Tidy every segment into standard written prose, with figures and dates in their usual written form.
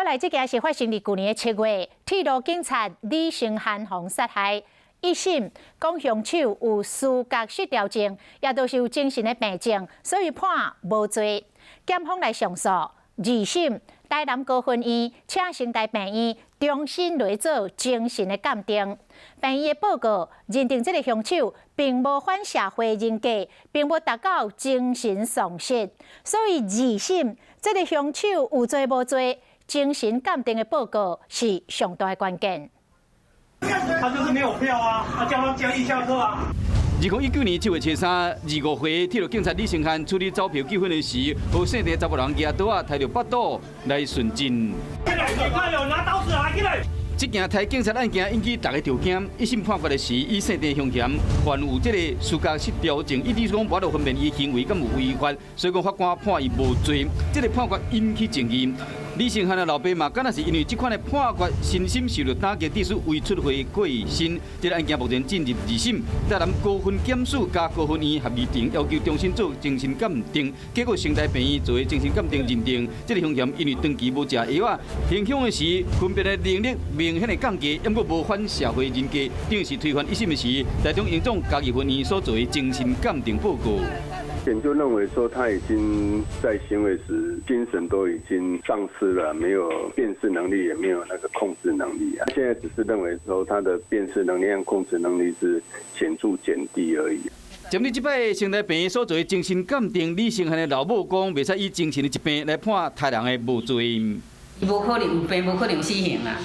来，这件是发生伫去年7月，铁路警察李成汉被杀害。一审讲凶手有思觉失调症，也都是有精神的病症，所以判无罪。检方来上诉，二审台南高分院请成大病院重新来做精神的鉴定。病院的报告认定，这个凶手并无反社会人格，并无达到精神丧失，所以二审这个凶手有罪无罪，精神鉴定的报告是上大的关键。 他就是没有票啊，叫他交易下课啊。2019年7月23、25岁，铁路警察李成汉处理找票计分的时，和姓陈查某人举刀啊，抬着腹肚来顺进。快点，拿刀子来起来！这件台警察案件引起大家着惊。一审判决的时，以姓陈凶嫌患有这个思觉失调症，意思讲无法度分辨伊行为敢有违法，所以讲法官判伊无罪。这个判决引起争议。 李成汉的老爸嘛，敢若是因为这款的判决，身心受到打击，致使未出回过身。这个案件目前进入二审，台南高分检署加高分院合议庭要求重新做精神鉴定。结果成大病院做精神鉴定认定，这个凶嫌因为长期无食药啊，行凶的时分别的能力明显的降低，也无反社会人格，等于是推翻一审的时，台中营总嘉义分院所做的精神鉴定报告。 检就认为说，他已经在行为时精神都已经丧失了，没有辨识能力，也没有那个控制能力啊。现在只是认为说，他的辨识能力和控制能力是显著减低而已。针对这摆成大病院所做的精神鉴定，李成汉的老母讲，袂使以精神的疾病来判他人的无罪。伊无可能有病，无可能死刑啦。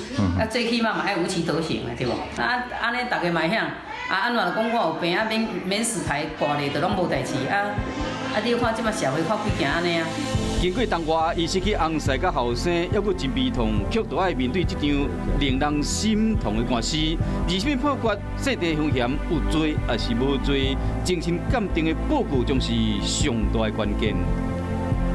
最起码嘛爱无期徒刑啊，对无？安尼大家嘛想。 安怎就讲我有病免死牌挂咧，就拢无代志你看即摆社会靠几行安尼啊？经过当外，伊失去翁婿甲后生，抑佫真悲痛，却都要面对这场令人心痛的官司。二审判决姓陈凶嫌有罪还是无罪？精神鉴定的报告将是上大的关键。